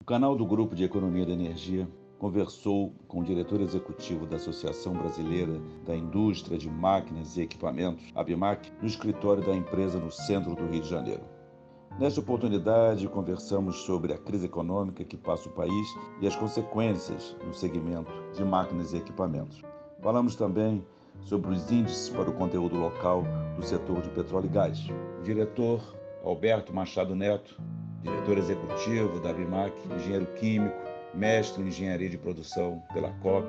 O canal do Grupo de Economia da Energia conversou com o diretor executivo da Associação Brasileira da Indústria de Máquinas e Equipamentos, ABMAQ, no escritório da empresa no centro do Rio de Janeiro. Nesta oportunidade, conversamos sobre a crise econômica que passa o país e as consequências no segmento de máquinas e equipamentos. Falamos também sobre os índices para o conteúdo local do setor de petróleo e gás. O diretor Alberto Machado Neto, diretor executivo da ABMAQ, engenheiro químico, mestre em engenharia de produção pela COP,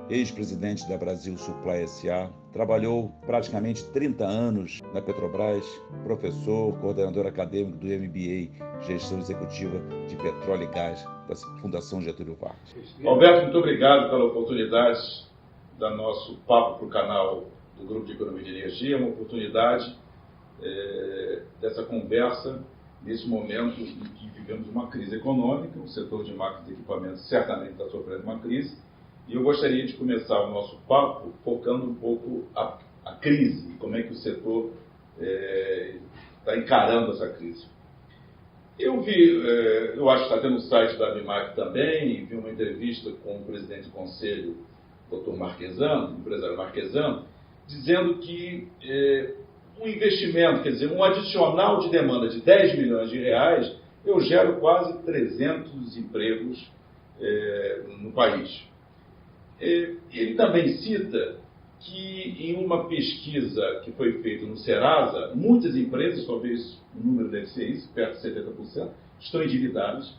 ex-presidente da Brasil Supply S.A., trabalhou praticamente 30 anos na Petrobras, professor, coordenador acadêmico do MBA, Gestão Executiva de Petróleo e Gás, da Fundação Getúlio Vargas. Alberto, muito obrigado pela oportunidade do nosso papo para o canal do Grupo de Economia de Energia, uma oportunidade dessa conversa nesse momento em que vivemos uma crise econômica, o setor de máquinas e equipamentos certamente está sofrendo uma crise, e eu gostaria de começar o nosso papo focando um pouco a crise e como é que o setor está encarando essa crise. Eu acho que está tendo no site da ABMAQ também, vi uma entrevista com o presidente do conselho, Dr. Marquesano, empresário Marquesano, dizendo que um investimento, quer dizer, um adicional de demanda de 10 milhões de reais, eu gero quase 300 empregos no país. Ele também cita que em uma pesquisa que foi feita no Serasa, muitas empresas, talvez o número deve ser isso, perto de 70%, estão endividadas,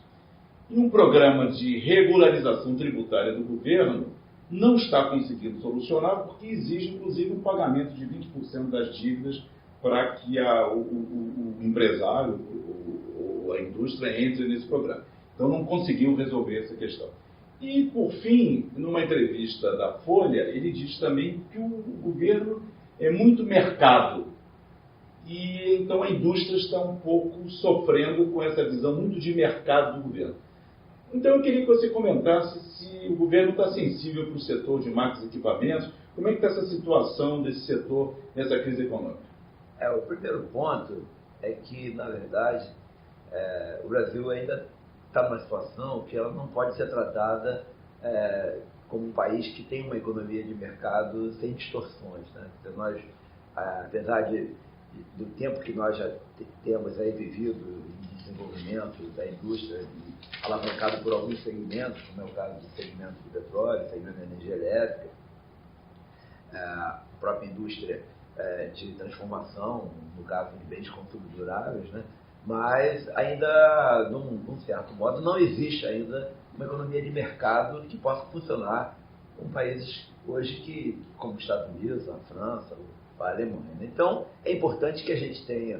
e um programa de regularização tributária do governo não está conseguindo solucionar, porque exige, inclusive, um pagamento de 20% das dívidas para que o empresário ou a indústria entre nesse programa. Então, não conseguiu resolver essa questão. E, por fim, numa entrevista da Folha, ele diz também que o governo é muito mercado. E, então, a indústria está um pouco sofrendo com essa visão muito de mercado do governo. Então, eu queria que você comentasse se o governo está sensível para o setor de máquinas e equipamentos. Como é que está essa situação desse setor nessa crise econômica? O primeiro ponto é que, na verdade, o Brasil ainda está numa situação que ela não pode ser tratada como um país que tem uma economia de mercado sem distorções, né? Então, nós, apesar do tempo que nós já temos aí vivido em desenvolvimento da indústria, alavancado por alguns segmentos, como é o caso do segmento do petróleo, segmento da energia elétrica, a própria indústria de transformação, no caso de bens de consumo duráveis, né? Mas ainda, de um certo modo, não existe ainda uma economia de mercado que possa funcionar com países hoje que, como os Estados Unidos, a França, a Alemanha. Então, é importante que a gente tenha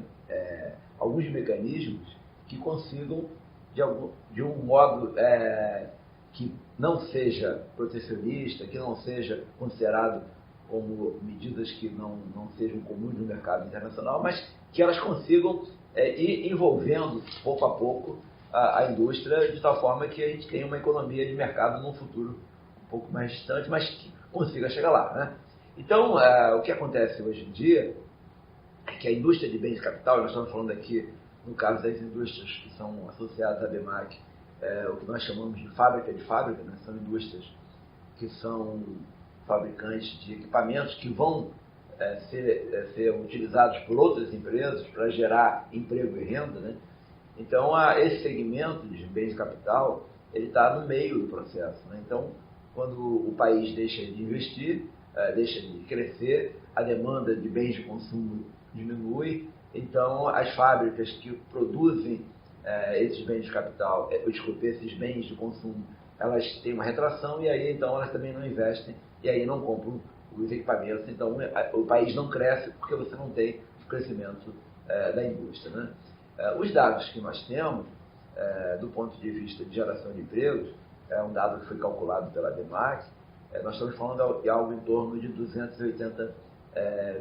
alguns mecanismos que consigam, de um modo que não seja protecionista, que não seja considerado como medidas que não sejam comuns no mercado internacional, mas que elas consigam ir envolvendo, pouco a pouco, a indústria, de tal forma que a gente tenha uma economia de mercado num futuro um pouco mais distante, mas que consiga chegar lá, né? Então, o que acontece hoje em dia é que a indústria de bens de capital, nós estamos falando aqui, no caso das indústrias que são associadas à ABMAQ, o que nós chamamos de fábrica, né? São indústrias que são fabricantes de equipamentos que vão ser utilizados por outras empresas para gerar emprego e renda, né? Então, esse segmento de bens de capital, ele está no meio do processo, né? Então, quando o país deixa de investir, deixa de crescer, a demanda de bens de consumo diminui, então as fábricas que produzem esses bens de capital, esses bens de consumo, elas têm uma retração e aí então elas também não investem e aí não compram os equipamentos. Então o país não cresce porque você não tem o crescimento da indústria, né? Os dados que nós temos, do ponto de vista de geração de empregos, é um dado que foi calculado pela ABMAQ, nós estamos falando de algo em torno de 280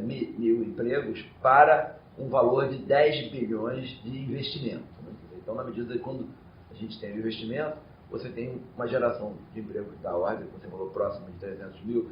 mil empregos para um valor de 10 bilhões de investimento, né? Então, na medida que quando a gente tem o investimento, você tem uma geração de emprego da ordem, como você falou, próximo de 300 mil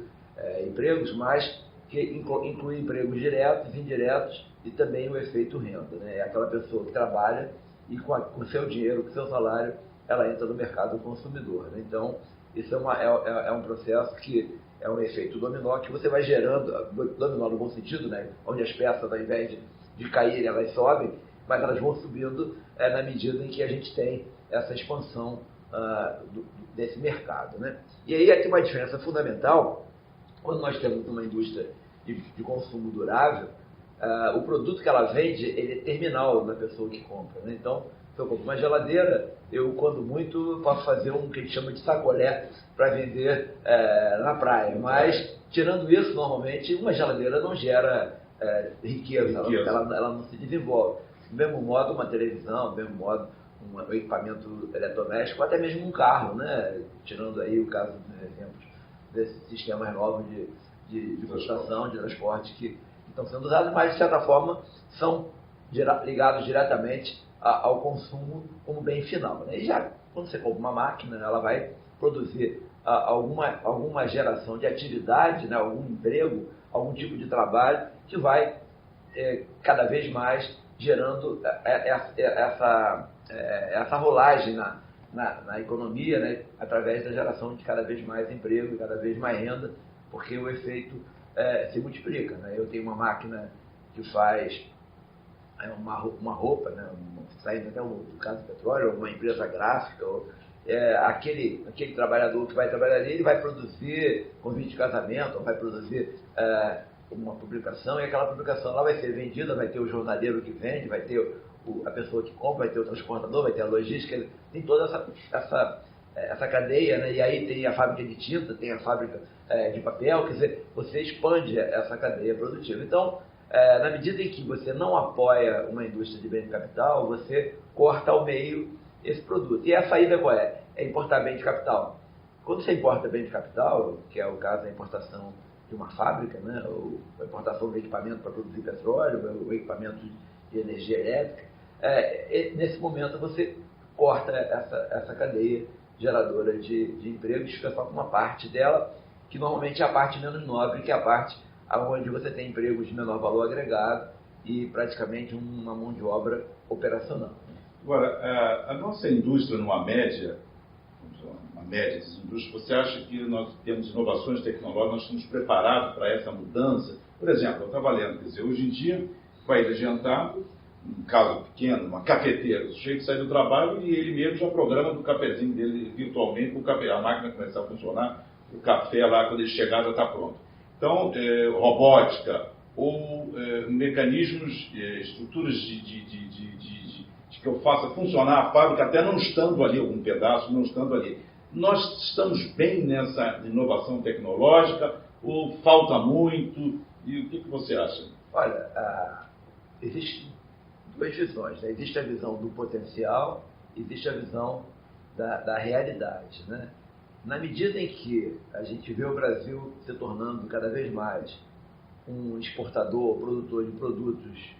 empregos, mas que inclui empregos diretos, indiretos e também o efeito renda, né? É aquela pessoa que trabalha e com seu dinheiro, com seu salário, ela entra no mercado consumidor, né? Então, isso é um processo que é um efeito dominó que você vai gerando, dominó no bom sentido, né? Onde as peças, ao invés de caírem, elas sobem, mas elas vão subindo na medida em que a gente tem essa expansão desse mercado, né? E aí aqui uma diferença fundamental, quando nós temos uma indústria de consumo durável, o produto que ela vende, ele é terminal da pessoa que compra, né? Então, se eu compro uma geladeira, eu, quando muito, posso fazer um que a gente chama de sacolé para vender na praia. Mas, tirando isso, normalmente, uma geladeira não gera riqueza. Ela não se desenvolve. Do mesmo modo, uma televisão, do mesmo modo, um equipamento eletrodoméstico, ou até mesmo um carro, né? Tirando aí o caso dos exemplos desses sistemas novos de computação, de transporte que estão sendo usados, mas, de certa forma, são ligados diretamente ao consumo como bem final, né? E já quando você compra uma máquina, ela vai produzir alguma geração de atividade, né? Algum emprego, algum tipo de trabalho que vai cada vez mais gerando essa rolagem na economia, né? Através da geração de cada vez mais emprego e cada vez mais renda, porque o efeito se multiplica, né? Eu tenho uma máquina que faz uma roupa, né? Saindo até do caso do petróleo, uma empresa gráfica, aquele trabalhador que vai trabalhar ali, ele vai produzir convite de casamento, ou vai produzir uma publicação, e aquela publicação ela vai ser vendida, vai ter o jornaleiro que vende, vai ter a pessoa que compra, vai ter o transportador, vai ter a logística, tem toda essa cadeia, né? E aí tem a fábrica de tinta, tem a fábrica de papel, quer dizer, você expande essa cadeia produtiva. Então, na medida em que você não apoia uma indústria de bem de capital, você corta ao meio esse produto. E a saída qual é? É importar bem de capital. Quando você importa bem de capital, que é o caso da importação de uma fábrica, né, ou a importação de equipamento para produzir petróleo, ou equipamento de energia elétrica, nesse momento você corta essa cadeia geradora de empregos, fica só com uma parte dela, que normalmente é a parte menos nobre, que é a parte onde você tem empregos de menor valor agregado e praticamente uma mão de obra operacional. Agora, a nossa indústria, numa média das indústrias, você acha que nós temos inovações tecnológicas, nós estamos preparados para essa mudança? Por exemplo, eu estava lendo, quer dizer, hoje em dia, vai ir jantar, um caso pequeno, uma cafeteira, o sujeito sai do trabalho e ele mesmo já programa do cafezinho dele virtualmente, a máquina começar a funcionar, o café lá, quando ele chegar, já está pronto. Então, robótica ou mecanismos, estruturas de que eu faça funcionar a fábrica, até não estando ali, algum pedaço não estando ali. Nós estamos bem nessa inovação tecnológica ou falta muito? E o que você acha? Olha, existem duas visões, né? Existe a visão do potencial, existe a visão da realidade, né? Na medida em que a gente vê o Brasil se tornando cada vez mais um exportador, produtor de produtos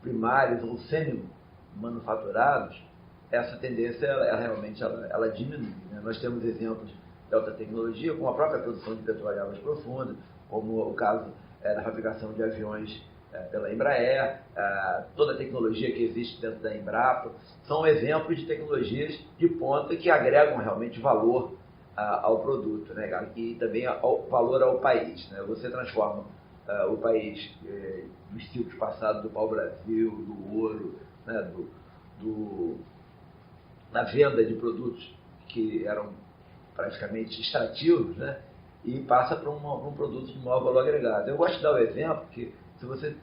primários ou semi-manufaturados, essa tendência realmente diminui, né? Nós temos exemplos de alta tecnologia, como a própria produção de petróleo em águas profundas, como o caso da fabricação de aviões pela Embraer, toda a tecnologia que existe dentro da Embrapa, são exemplos de tecnologias de ponta que agregam realmente valor ao produto, né, e também valor ao país, né? Você transforma o país dos ciclos passados do pau-brasil, do ouro, né, da venda de produtos que eram praticamente extrativos, né, e passa para um produto de maior valor agregado. Eu gosto de dar o exemplo que,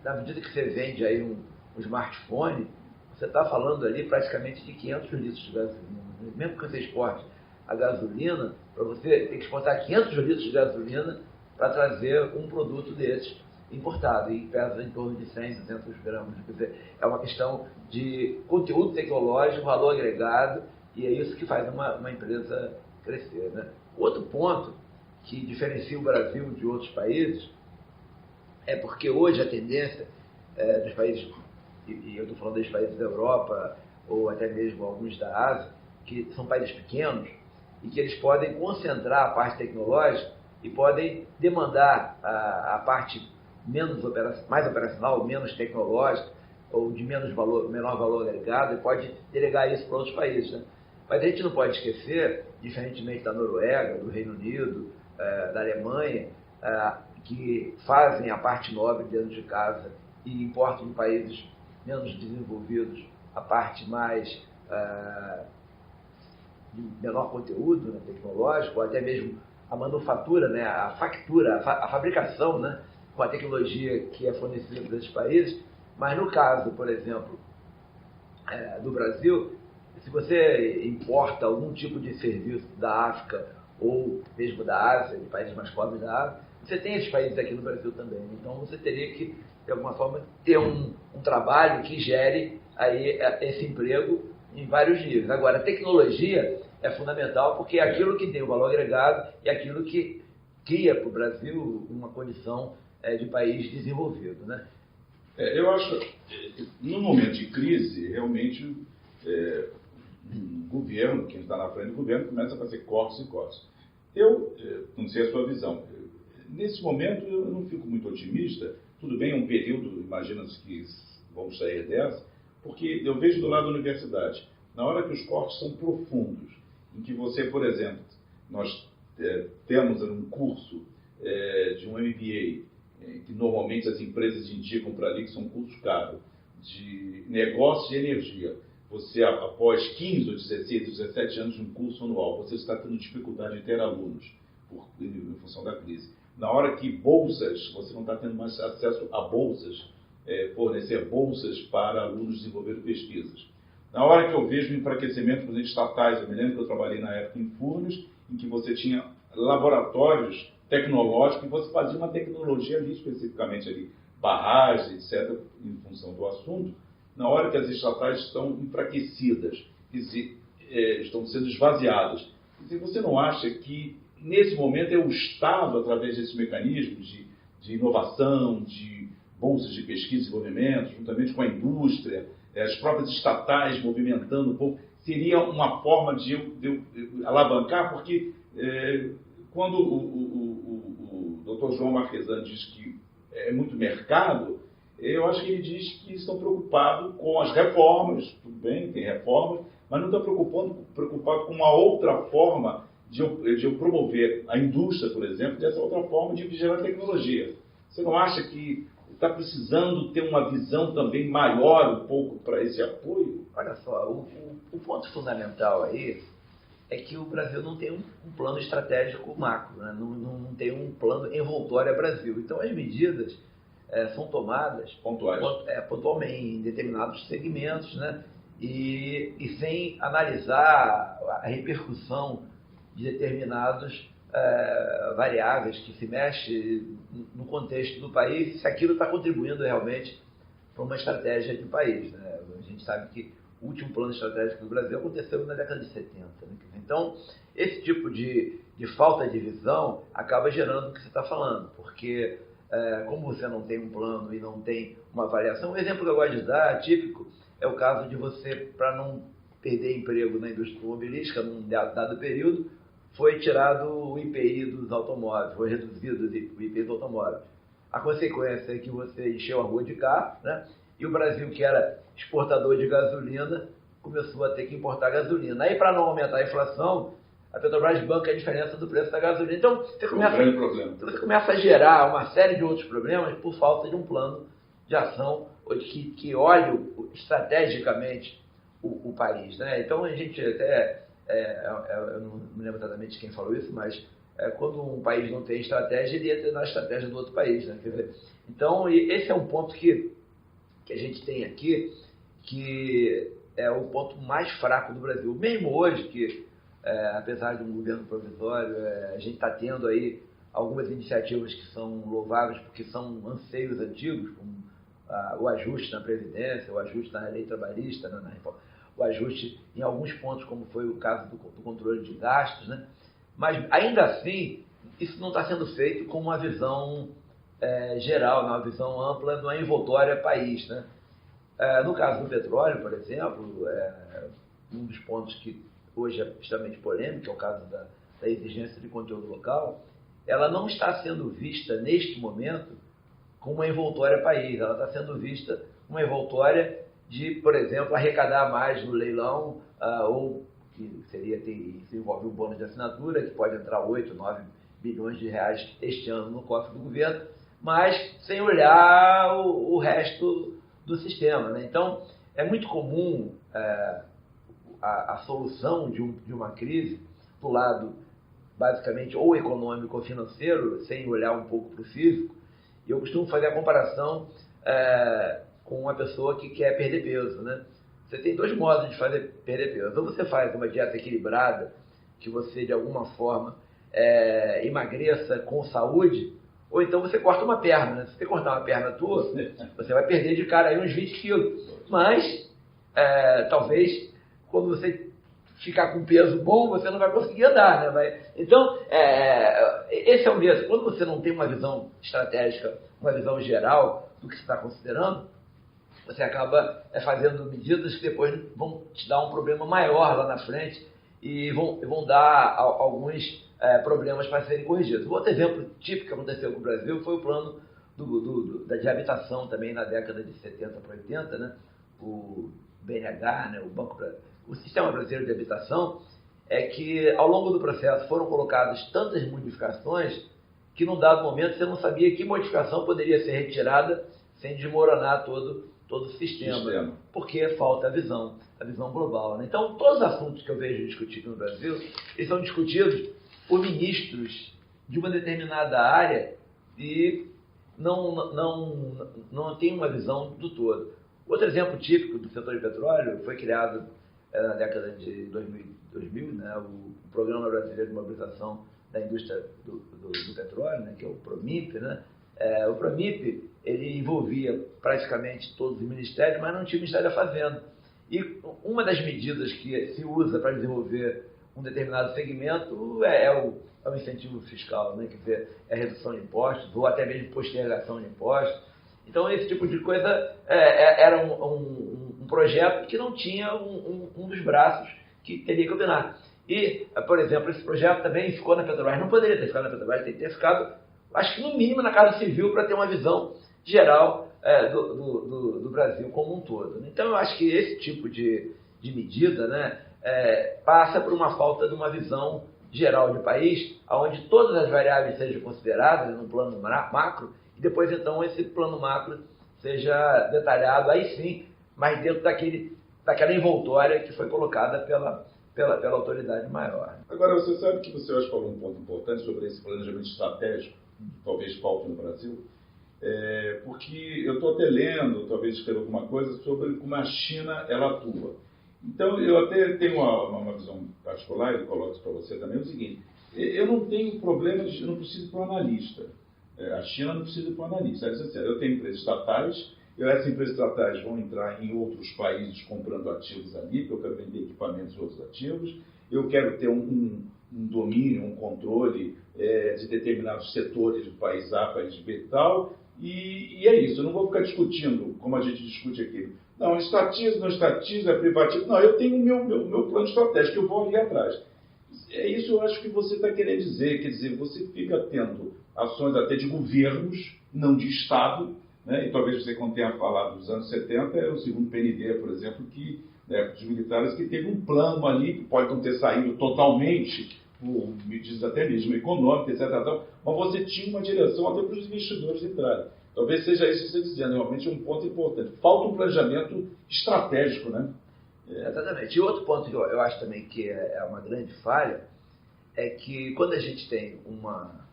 na medida que você vende aí um smartphone, você está falando ali praticamente de 500 litros de gasolina. Mesmo que você exporte a gasolina, para você ter que exportar 500 litros de gasolina para trazer um produto desses importado, e pesa em torno de 100, 200 gramas. Quer dizer, é uma questão de conteúdo tecnológico, valor agregado, e é isso que faz uma empresa crescer, né? Outro ponto que diferencia o Brasil de outros países é porque hoje a tendência dos países, e eu estou falando dos países da Europa, ou até mesmo alguns da Ásia, que são países pequenos, e que eles podem concentrar a parte tecnológica e podem demandar a parte mais operacional, menos tecnológica, ou de menor valor agregado, e pode delegar isso para outros países, né? Mas a gente não pode esquecer, diferentemente da Noruega, do Reino Unido, da Alemanha, que fazem a parte nobre dentro de casa e importam de países menos desenvolvidos a parte mais de menor conteúdo, né, tecnológico, ou até mesmo a manufatura, né, a factura, a fabricação, né, com a tecnologia que é fornecida por esses países. Mas no caso, por exemplo, do Brasil, se você importa algum tipo de serviço da África ou mesmo da Ásia, de países mais pobres da Ásia, você tem esses países aqui no Brasil também. Então você teria que, de alguma forma, ter um trabalho que gere aí esse emprego em vários níveis. Agora, a tecnologia é fundamental porque é aquilo que tem o valor agregado e aquilo que cria para o Brasil uma condição de país desenvolvido, né? Eu acho que, no momento de crise, realmente, o governo, quem está na frente do governo, começa a fazer cortes e cortes. Eu não sei a sua visão. Nesse momento, eu não fico muito otimista. Tudo bem, é um período, imagina-se que vamos sair dessa, porque eu vejo do lado da universidade, na hora que os cortes são profundos, em que você, por exemplo, nós temos um curso de um MBA, que normalmente as empresas indicam para ali que são cursos caros, de negócio de energia. Você, após 15 ou 16 ou 17 anos de um curso anual, você está tendo dificuldade de ter alunos em função da crise. Na hora que bolsas, você não está tendo mais acesso a bolsas, fornecer bolsas para alunos desenvolver pesquisas. Na hora que eu vejo o enfraquecimento, por exemplo, de estatais, eu me lembro que eu trabalhei na época em Furnas, em que você tinha laboratórios tecnológicos e você fazia uma tecnologia ali, especificamente ali, barragens, etc., em função do assunto. Na hora que as estatais estão enfraquecidas, estão sendo esvaziadas, você não acha que, nesse momento, é o Estado, através desses mecanismos de inovação, de bolsas de pesquisa e desenvolvimento, juntamente com a indústria, as próprias estatais movimentando um pouco, seria uma forma de eu alavancar? Porque quando o Dr. João Marquesan diz que é muito mercado, eu acho que ele diz que estão preocupados com as reformas. Tudo bem, tem reformas, mas não estão preocupados com uma outra forma de eu promover a indústria, por exemplo, dessa outra forma de gerar tecnologia. Você não acha que está precisando ter uma visão também maior um pouco para esse apoio? Olha só, o ponto fundamental aí é que o Brasil não tem um plano estratégico macro, né? Não tem um plano envoltório a Brasil. Então as medidas são tomadas pontualmente em determinados segmentos, né? E sem analisar a repercussão de determinados variáveis que se mexem no contexto do país, se aquilo está contribuindo realmente para uma estratégia de país, né? A gente sabe que o último plano estratégico do Brasil aconteceu na década de 70. Né? Então, esse tipo de falta de visão acaba gerando o que você está falando, porque como você não tem um plano e não tem uma avaliação, um exemplo que eu gosto de dar, típico, é o caso de você, para não perder emprego na indústria automobilística, num dado período, foi tirado o IPI dos automóveis, foi reduzido o IPI dos automóveis. A consequência é que você encheu a rua de carro, né? E o Brasil, que era exportador de gasolina, começou a ter que importar gasolina. Aí, para não aumentar a inflação, a Petrobras banca a diferença do preço da gasolina. Então, você começa a gerar uma série de outros problemas por falta de um plano de ação que olhe estrategicamente o país, né? Então, a gente até... eu não me lembro exatamente quem falou isso, mas quando um país não tem estratégia, ele entra na estratégia do outro país, né? Quer dizer, então, esse é um ponto que a gente tem aqui, que é o ponto mais fraco do Brasil. Mesmo hoje, que apesar de um governo provisório, a gente está tendo aí algumas iniciativas que são louváveis, porque são anseios antigos, como o ajuste na Previdência, o ajuste na lei trabalhista, na reforma, o ajuste em alguns pontos, como foi o caso do controle de gastos, né? Mas, ainda assim, isso não está sendo feito com uma visão geral, uma visão ampla, numa envoltória país, né? No caso do petróleo, por exemplo, um dos pontos que hoje é extremamente polêmico, é o caso da exigência de conteúdo local, ela não está sendo vista, neste momento, como uma envoltória país, ela está sendo vista uma envoltória de, por exemplo, arrecadar mais no leilão ou que isso envolve um bônus de assinatura, que pode entrar 8, 9 bilhões de reais este ano no cofre do governo, mas sem olhar o resto do sistema, né? Então, é muito comum a solução de uma crise do lado, basicamente, ou econômico ou financeiro, sem olhar um pouco para o físico. E eu costumo fazer a comparação com uma pessoa que quer perder peso, né? Você tem dois modos de perder peso. Ou você faz uma dieta equilibrada, que você, de alguma forma, emagreça com saúde, ou então você corta uma perna, né? Se você cortar uma perna tua, você vai perder de cara aí uns 20 quilos. Mas, talvez, quando você ficar com peso bom, você não vai conseguir andar, né? Então, esse é o mesmo. Quando você não tem uma visão estratégica, uma visão geral do que você está considerando, você acaba fazendo medidas que depois vão te dar um problema maior lá na frente e vão dar alguns problemas para serem corrigidos. Um outro exemplo típico que aconteceu com o Brasil foi o plano de habitação também na década de 70 para 80, né? O BNH, né? O Sistema Brasileiro de Habitação, que ao longo do processo foram colocadas tantas modificações que num dado momento você não sabia que modificação poderia ser retirada sem desmoronar todo o sistema, porque falta a visão global, né? Então, todos os assuntos que eu vejo discutidos no Brasil, eles são discutidos por ministros de uma determinada área e não tem uma visão do todo. Outro exemplo típico do setor de petróleo foi criado na década de 2000, né, o Programa Brasileiro de Mobilização da Indústria do Petróleo, né, que é o PROMIP, né? O PROMIP, ele envolvia praticamente todos os ministérios, mas não tinha o Ministério da Fazenda. E uma das medidas que se usa para desenvolver um determinado segmento é o incentivo fiscal, né? Quer dizer, a redução de impostos ou até mesmo postergação de impostos. Então, esse tipo de coisa era um projeto que não tinha um dos braços que teria que combinar. E, por exemplo, esse projeto também ficou na Petrobras. Não poderia ter ficado na Petrobras, tem que ter ficado, acho que no mínimo, na Casa Civil, para ter uma visão geral do Brasil como um todo. Então, eu acho que esse tipo de medida, né, passa por uma falta de uma visão geral de país, onde todas as variáveis sejam consideradas no plano macro, e depois, então, esse plano macro seja detalhado, aí sim, mas dentro daquela envoltória que foi colocada pela autoridade maior. Agora, você sabe que você hoje falou um ponto importante sobre esse planejamento estratégico, talvez falte no Brasil, porque eu estou até lendo, talvez escrever alguma coisa sobre como a China ela atua. Então, eu até tenho uma visão particular, e coloco isso para você também, é o seguinte: eu não tenho problema, eu não preciso para um analista. A China não precisa para um analista. Eu tenho empresas estatais, essas empresas estatais vão entrar em outros países comprando ativos ali, porque eu quero vender equipamentos e outros ativos, eu quero ter um domínio, um controle de determinados setores do país A, país B e tal, e é isso. Eu não vou ficar discutindo, como a gente discute aqui. Não, estatiza, não estatiza, é privatiza. Não, eu tenho o meu plano estratégico, eu vou ali atrás. É isso, eu acho que você está querendo dizer. Quer dizer, você fica tendo ações até de governos, não de Estado, né? E talvez você, quando tenha falado dos anos 70, é o segundo PND, por exemplo, que dos militares, que teve um plano ali, que pode não ter saído totalmente, por medidas até mesmo econômicas, etc. Mas você tinha uma direção até para os investidores entrarem. Talvez seja isso que você está dizendo, realmente é um ponto importante. Falta um planejamento estratégico, né? Exatamente. E outro ponto que eu acho também que é uma grande falha é que quando a gente tem uma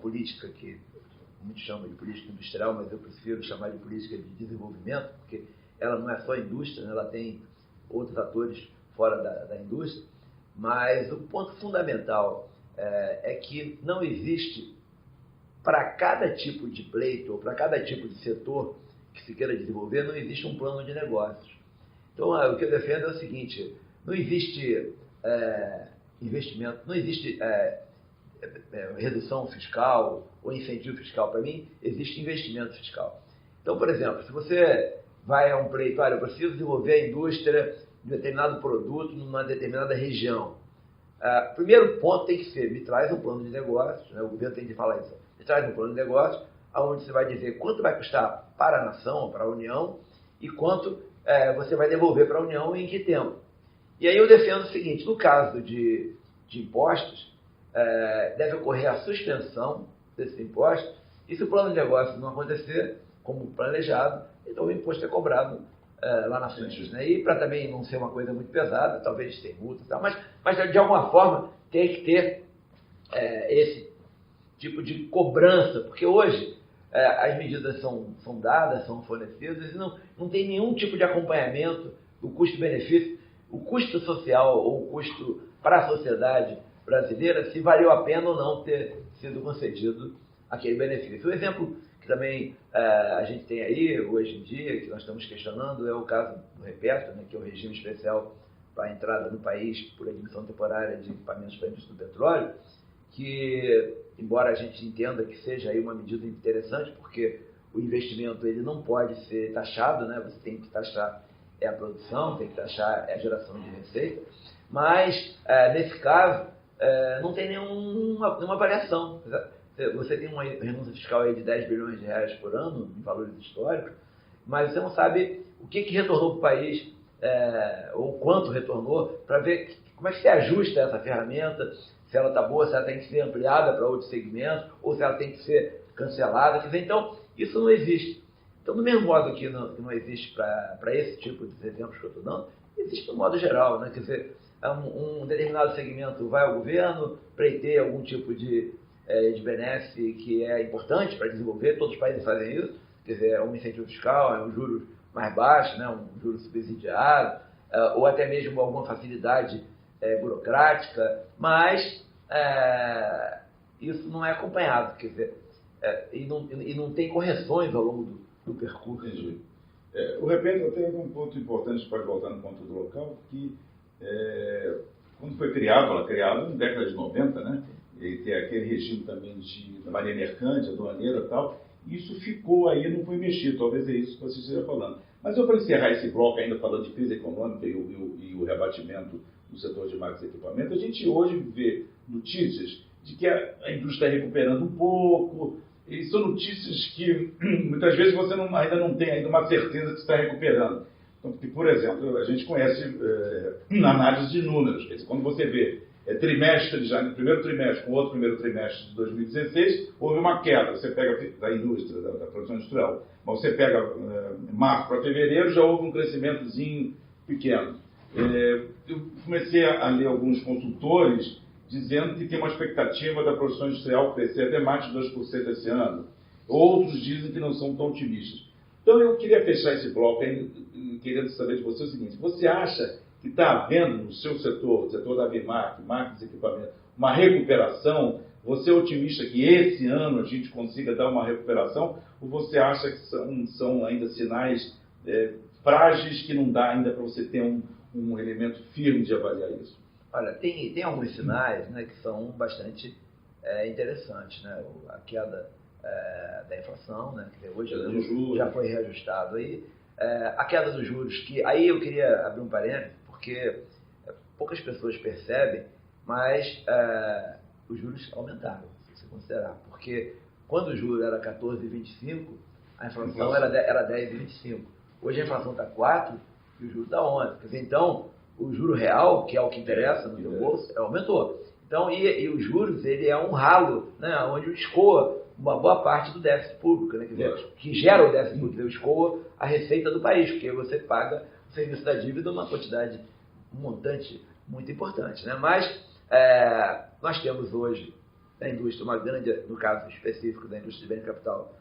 política que muitos chamam de política industrial, mas eu prefiro chamar de política de desenvolvimento, porque ela não é só indústria, né? Ela tem outros atores fora da indústria, mas o ponto fundamental é que não existe, para cada tipo de pleito ou para cada tipo de setor que se queira desenvolver, não existe um plano de negócios. Então, o que eu defendo é o seguinte: não existe investimento, não existe redução fiscal ou incentivo fiscal. Para mim, existe investimento fiscal. Então, por exemplo, se você vai a um pleito, eu preciso desenvolver a indústria de determinado produto numa determinada região. Primeiro ponto tem que ser, me traz um plano de negócios, né? O governo tem que falar isso, me traz um plano de negócios, onde você vai dizer quanto vai custar para a nação, para a União, e quanto você vai devolver para a União e em que tempo. E aí eu defendo o seguinte, no caso de impostos, deve ocorrer a suspensão desses impostos, e se o plano de negócio não acontecer como planejado, então o imposto é cobrado lá na frente. Né? E para também não ser uma coisa muito pesada, talvez ter multa e tal, mas de alguma forma tem que ter esse tipo de cobrança, porque hoje as medidas são dadas, são fornecidas, e não tem nenhum tipo de acompanhamento do custo-benefício, o custo social ou o custo para a sociedade brasileira, se valeu a pena ou não ter sido concedido aquele benefício. O exemplo que também a gente tem aí, hoje em dia, que nós estamos questionando, é o caso do REPETO, né, que é o regime especial para a entrada no país por admissão temporária de equipamentos para a indústria do petróleo, que, embora a gente entenda que seja aí uma medida interessante, porque o investimento ele não pode ser taxado, né? Você tem que taxar a produção, tem que taxar a geração de receita, mas nesse caso não tem nenhuma variação. Você tem uma renúncia fiscal aí de 10 bilhões de reais por ano, em valores históricos, mas você não sabe o que retornou para o país, ou quanto retornou, para ver como é que se ajusta essa ferramenta, se ela está boa, se ela tem que ser ampliada para outros segmentos, ou se ela tem que ser cancelada. Quer dizer, então, isso não existe. Então, do mesmo modo que não existe para esse tipo de exemplos que eu estou dando, existe no modo geral. Né? Quer dizer, um determinado segmento vai ao governo para ter algum tipo de benesse que é importante para desenvolver, todos os países fazem isso, quer dizer, é um incentivo fiscal, é um juros mais baixo, né? Um juros subsidiado, ou até mesmo alguma facilidade burocrática, mas isso não é acompanhado, quer dizer, e não tem correções ao longo do percurso. Entendi. O REPETO tem um ponto importante, pode voltar no ponto do local, que quando foi criado, ela criada na década de 90, né? E tem aquele regime também da marinha mercante, aduaneira e tal, isso ficou aí, não foi mexido, talvez é isso que você esteja falando. Mas eu, para encerrar esse bloco, ainda falando de crise econômica e o rebatimento no setor de máquinas e equipamentos, a gente hoje vê notícias de que a indústria está recuperando um pouco, e são notícias que muitas vezes você ainda não tem ainda uma certeza que está recuperando. Então, porque, por exemplo, a gente conhece na análise de números, quer dizer, quando você vê trimestre de janeiro, primeiro trimestre com o outro primeiro trimestre de 2016, houve uma queda. Você pega da indústria, da produção industrial, mas você pega março para fevereiro, já houve um crescimentozinho pequeno. Eu comecei a ler alguns consultores dizendo que tem uma expectativa da produção industrial crescer até mais de 2% esse ano. Outros dizem que não são tão otimistas. Então eu queria fechar esse bloco aí, querendo saber de você o seguinte: você acha que está havendo no seu setor, o setor da ABIMAQ, máquinas e equipamentos, uma recuperação? Você é otimista que esse ano a gente consiga dar uma recuperação? Ou você acha que são ainda sinais frágeis que não dá ainda para você ter um elemento firme de avaliar isso? Olha, tem alguns sinais, né, que são bastante interessantes. Né? A queda da inflação, né, que hoje já foi reajustado. Aí, a queda dos juros, que aí eu queria abrir um parênteses, porque poucas pessoas percebem, mas os juros aumentaram, se você considerar. Porque quando o juro era 14,25, a inflação era 10,25. Hoje a inflação está 4 e o juro está 11. Quer dizer, então, o juro real, que é o que interessa no seu bolso, aumentou. Então, e os juros, ele é um ralo, né, onde escoa uma boa parte do déficit público, né, quer dizer, que gera o déficit público, escoa a receita do país, porque você paga o serviço da dívida uma quantidade, um montante muito importante. Né? Mas nós temos hoje na indústria uma grande, no caso específico da indústria de bens de capital,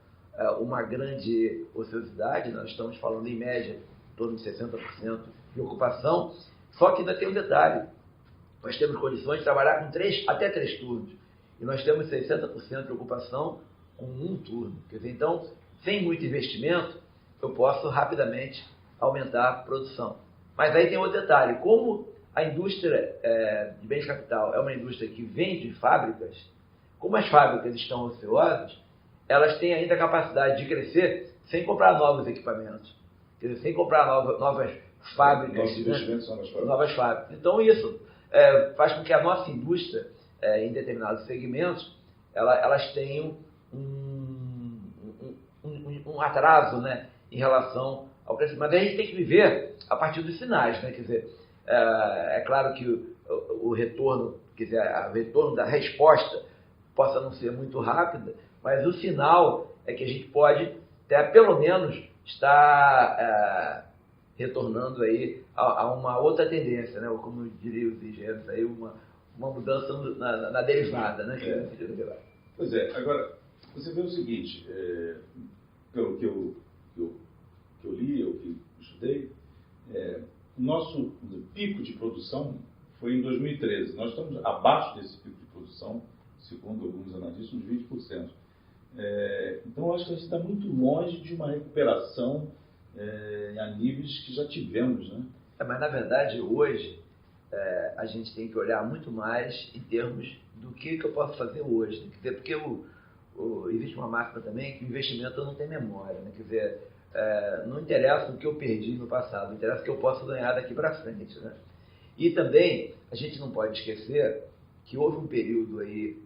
uma grande ociosidade. Nós estamos falando em média em torno de 60% de ocupação, só que ainda tem um detalhe: nós temos condições de trabalhar com até 3 turnos, e nós temos 60% de ocupação com 1 turno. Quer dizer, então, sem muito investimento, eu posso rapidamente aumentar a produção. Mas aí tem outro detalhe: como a indústria de bens de capital é uma indústria que vende fábricas, como as fábricas estão ociosas, elas têm ainda a capacidade de crescer sem comprar novos equipamentos, quer dizer, sem comprar novas fábricas. Nossos investimentos são novas fábricas. Então isso faz com que a nossa indústria, em determinados segmentos, elas tenham um atraso, né, em relação ao crescimento. Mas a gente tem que viver a partir dos sinais, né? Quer dizer, É claro que o retorno, quer dizer, o retorno da resposta possa não ser muito rápida, mas o sinal é que a gente pode até pelo menos estar retornando aí a uma outra tendência, né? Ou como diriam os engenheiros aí, uma mudança na derivada, né? Pois é, agora, você vê o seguinte, pelo que eu li, ou que estudei, o nosso pico de produção foi em 2013. Nós estamos abaixo desse pico de produção, segundo alguns analistas, uns 20%. Então, eu acho que a gente está muito longe de uma recuperação a níveis que já tivemos, né? Mas, na verdade, hoje, a gente tem que olhar muito mais em termos do que eu posso fazer hoje. Né? Quer dizer, porque existe uma máxima também que o investimento não tem memória. Né? Quer dizer, não interessa o que eu perdi no passado, interessa o que eu posso ganhar daqui para frente. Né? E também, a gente não pode esquecer que houve um período aí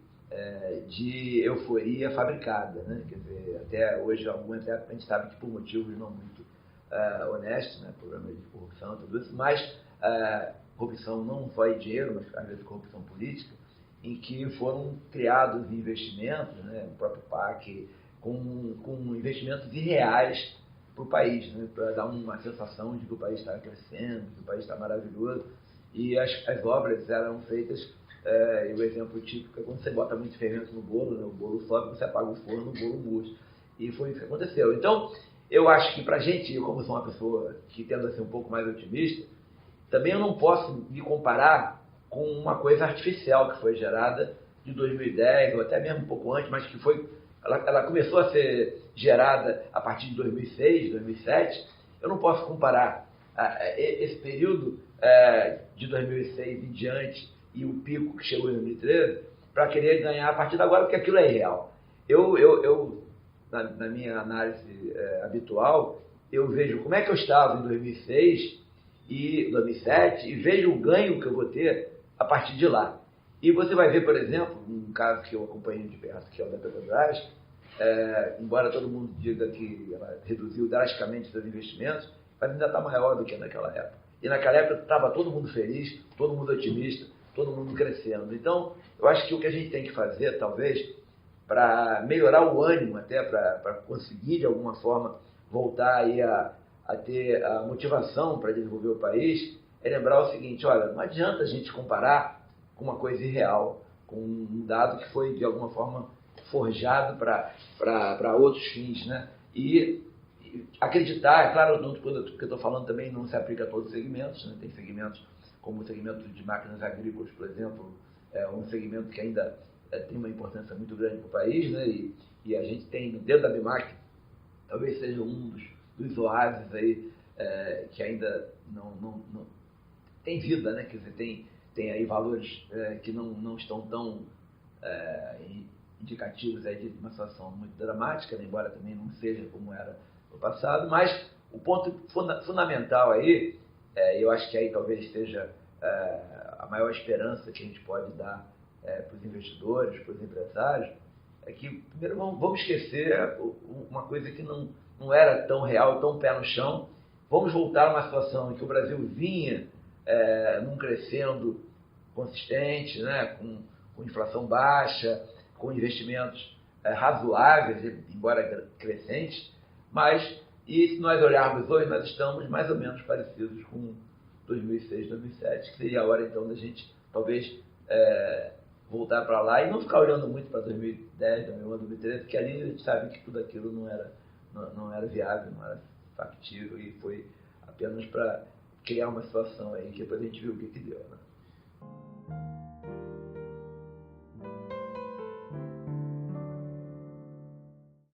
de euforia fabricada. Né? Quer dizer, até hoje, a gente sabe que por motivos não muito honestos, né? Problemas de corrupção e tudo isso, mas corrupção não só em dinheiro, mas às vezes corrupção política, em que foram criados investimentos, né, o próprio PAC, com investimentos irreais para o país, né, para dar uma sensação de que o país está crescendo, que o país está maravilhoso, e as obras eram feitas, e o exemplo típico é quando você bota muito fermento no bolo, né, o bolo sobe, você apaga o forno, o bolo murcha. E foi isso que aconteceu. Então, eu acho que para a gente, eu como sou uma pessoa que tendo a ser um pouco mais otimista, também eu não posso me comparar com uma coisa artificial que foi gerada de 2010, ou até mesmo um pouco antes, mas que ela começou a ser gerada a partir de 2006, 2007. Eu não posso comparar esse período de 2006 em diante e o pico que chegou em 2013 para querer ganhar a partir de agora, porque aquilo é real. Na minha análise habitual, eu vejo como é que eu estava em 2006 e 2007 e vejo o ganho que eu vou ter a partir de lá. E você vai ver, por exemplo, um caso que eu acompanhei de perto, que é o da Petrobras, embora todo mundo diga que ela reduziu drasticamente seus investimentos, mas ainda está maior do que naquela época. E naquela época estava todo mundo feliz, todo mundo otimista, todo mundo crescendo. Então, eu acho que o que a gente tem que fazer, talvez, para melhorar o ânimo, até para conseguir, de alguma forma, voltar aí a ter a motivação para desenvolver o país, é lembrar o seguinte: olha, não adianta a gente comparar com uma coisa irreal, com um dado que foi, de alguma forma, forjado para outros fins, né? E acreditar, é claro, tudo que eu estou falando também não se aplica a todos os segmentos, né? Tem segmentos como o segmento de máquinas agrícolas, por exemplo, um segmento que ainda tem uma importância muito grande para o país, né? E a gente tem, dentro da BIMAC, talvez seja um dos oásis aí, que ainda não tem vida, né? Quer dizer, tem aí valores que não estão tão indicativos aí de uma situação muito dramática, né? Embora também não seja como era no passado, mas o ponto fundamental aí, eu acho que aí talvez seja a maior esperança que a gente pode dar para os investidores, para os empresários, é que, primeiro, vamos esquecer uma coisa que não era tão real, tão pé no chão. Vamos voltar a uma situação em que o Brasil vinha num crescendo consistente, né, com inflação baixa, com investimentos razoáveis, embora crescentes, e se nós olharmos hoje, nós estamos mais ou menos parecidos com 2006, 2007, que seria a hora, então, da gente, talvez, voltar para lá e não ficar olhando muito para 2010, 2011, 2013, porque ali a gente sabe que tudo aquilo não era viável, não era factível e foi apenas para criar uma situação aí que depois a gente viu o que deu, né?